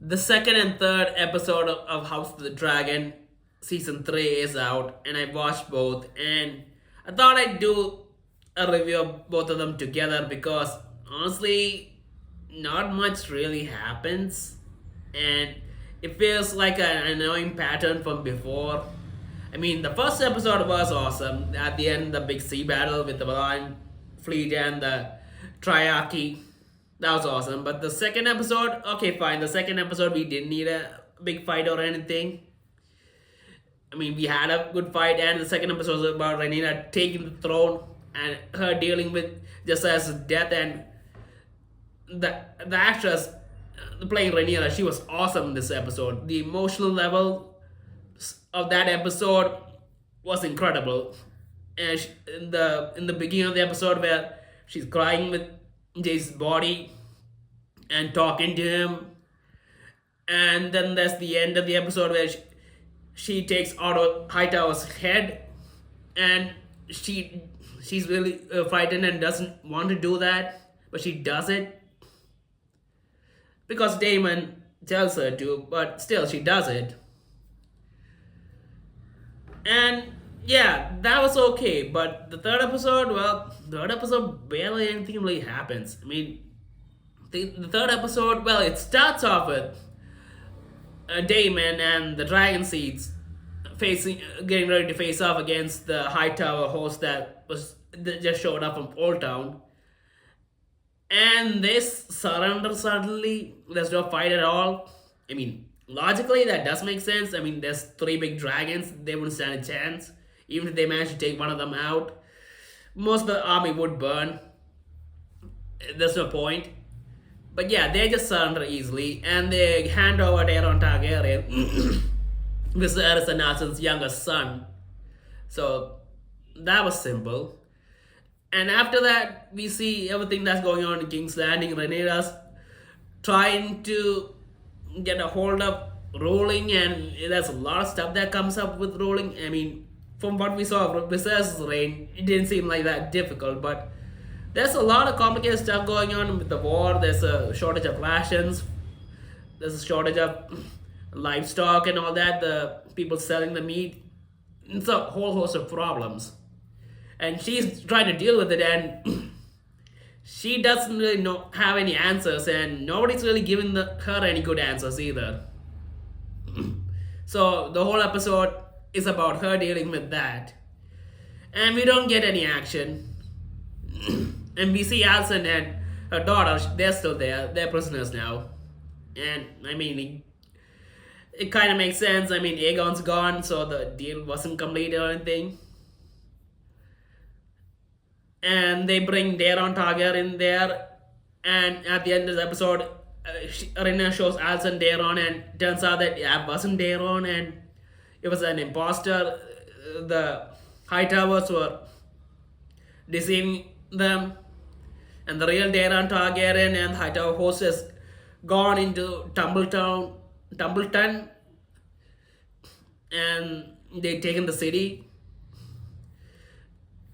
the second and third episode of House of the Dragon season 3 is out, and I watched both, and I thought I'd do a review of both of them together because honestly, not much really happens, and it feels like an annoying pattern from before. I mean, the first episode was awesome. At the end, the big sea battle with the Valon fleet and the Triarchy. That was awesome. But the second episode, okay, fine. The second episode, we didn't need a big fight or anything. I mean, we had a good fight, and the second episode was about Rhaenyra taking the throne and her dealing with Jesse's death. And the actress playing Rhaenyra, she was awesome in this episode. The emotional level of that episode was incredible. And in the beginning of the episode where she's crying with Jay's body and talking to him, and then there's the end of the episode where she takes Otto Hightower's head, and she's really frightened and doesn't want to do that, but she does it because Damon tells her to, but still she does it. And yeah, that was okay. But the third episode, well, the third episode barely anything really happens. I mean, the third episode, well, it starts off with Damon and the Dragon Seeds getting ready to face off against the Hightower host that just showed up from Old Town, and they surrender suddenly. There's no fight at all. I mean, logically that does make sense. I mean, there's three big dragons; they wouldn't stand a chance. Even if they manage to take one of them out, most of the army would burn. There's no point. But yeah, they just surrender easily, and they hand over Daeron Targaryen, Viserys and Arson's youngest son. So that was simple. And after that, we see everything that's going on in King's Landing. Rhaenyra's trying to get a hold of Rolling, and there's a lot of stuff that comes up with Rolling. I mean, from what we saw of Viserys' reign, it didn't seem like that difficult, but there's a lot of complicated stuff going on with the war. There's a shortage of rations. There's a shortage of livestock and all that. The people selling the meat. It's a whole host of problems. And she's trying to deal with it, and she doesn't really have any answers, and nobody's really giving her any good answers either. So the whole episode is about her dealing with that. And we don't get any action. And we see Alicent and her daughter, they're still there. They're prisoners now. And, I mean, it kind of makes sense. I mean, Aegon's gone, so the deal wasn't completed or anything. And they bring Daeron Targaryen there. And at the end of the episode, Rhaenyra shows Alicent Daeron, and turns out that it wasn't Daeron, and it was an imposter. The Hightowers were deceiving them, and the real Daeron Targaryen and the Hightower host has gone into Tumbleton, and they've taken the city,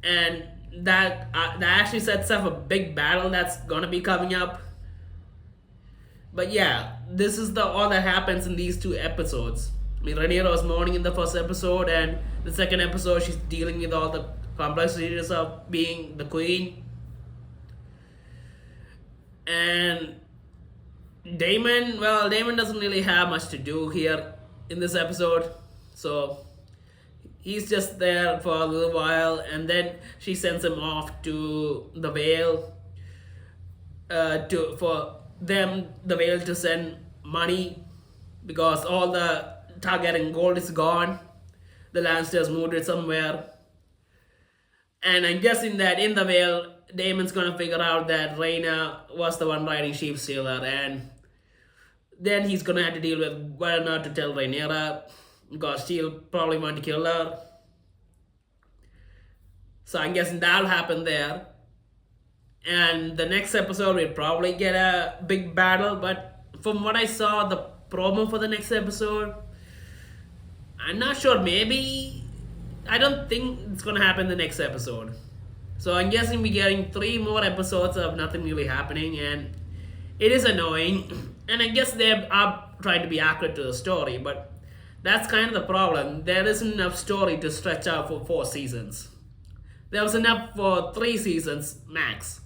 and that actually sets up a big battle that's gonna be coming up. But yeah, this is all that happens in these two episodes. I mean, Rhaenyra was mourning in the first episode, and the second episode she's dealing with all the complexities of being the queen. And Daemon doesn't really have much to do here in this episode, so he's just there for a little while, and then she sends him off to the Vale the Vale to send money because all the Targaryen gold is gone. The Lannisters moved it somewhere. And I'm guessing that in the Vale, Daemon's gonna figure out that Rhaena was the one riding Sheep Stealer, and then he's gonna have to deal with whether or not to tell Rhaenyra, because she'll probably want to kill her. So I'm guessing that'll happen there. And the next episode we'll probably get a big battle, but from what I saw, the promo for the next episode, I'm not sure, maybe, I don't think it's gonna happen the next episode. So I'm guessing we're getting 3 more episodes of nothing really happening, and it is annoying. And I guess they are trying to be accurate to the story, but that's kind of the problem. There isn't enough story to stretch out for 4 seasons. There was enough for 3 seasons max.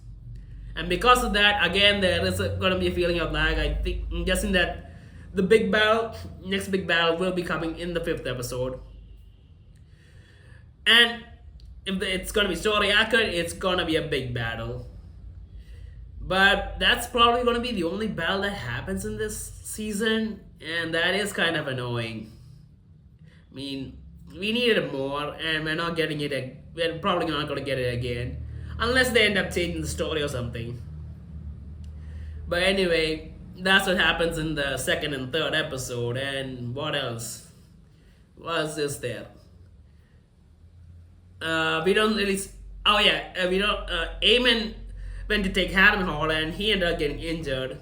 And because of that, again, there is going to be a feeling of lag. I'm guessing that the big battle, next big battle, will be coming in the 5th episode. And if it's going to be story accurate, it's going to be a big battle. But that's probably going to be the only battle that happens in this season, and that is kind of annoying. I mean, we needed more, and we're not getting it. We're probably not going to get it again, unless they end up changing the story or something. But anyway, that's what happens in the 2nd and 3rd episode. And what else? What else is there? We don't really. Oh yeah, we don't. Eamon went to take Harrenhal and he ended up getting injured.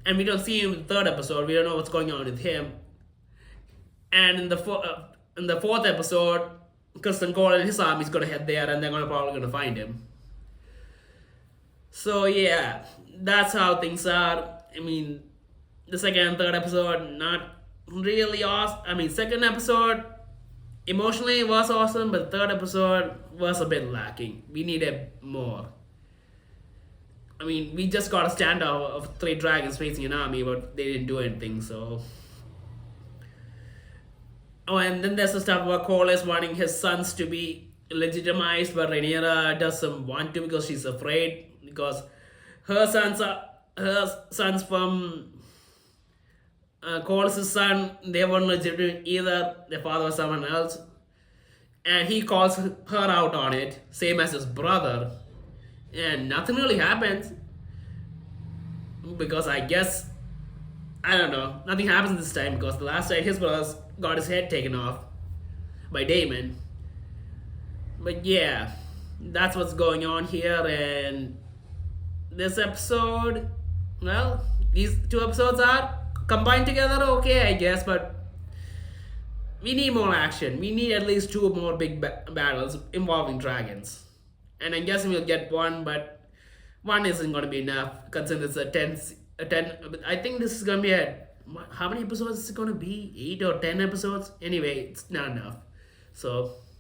And we don't see him in the 3rd episode. We don't know what's going on with him. And in the 4th episode, Kristen Cole and his army is gonna head there, and they're probably gonna find him. So yeah, that's how things are. I mean, the 2nd and 3rd episode not really awesome. I mean, 2nd episode emotionally was awesome, but the 3rd episode was a bit lacking. We needed more. I mean, we just got a standoff of 3 dragons facing an army, but they didn't do anything, so. Oh, and then there's the stuff about Corlys wanting his sons to be legitimized, but Rhaenyra doesn't want to because she's afraid, because her sons from Corlys' son, they weren't legitimate either. Their father was someone else. And he calls her out on it, same as his brother. And nothing really happens. Because I guess, I don't know, nothing happens this time because the last time his brother got his head taken off by Daemon. But yeah, that's what's going on here. And this episode, well, these 2 episodes are combined together, okay, I guess, but we need more action. We need at least 2 more big battles involving dragons. And I'm guessing we'll get 1, but 1 isn't going to be enough considering it's a 10. I think this is going to be how many episodes is it going to be? 8 or 10 episodes? Anyway, it's not enough. So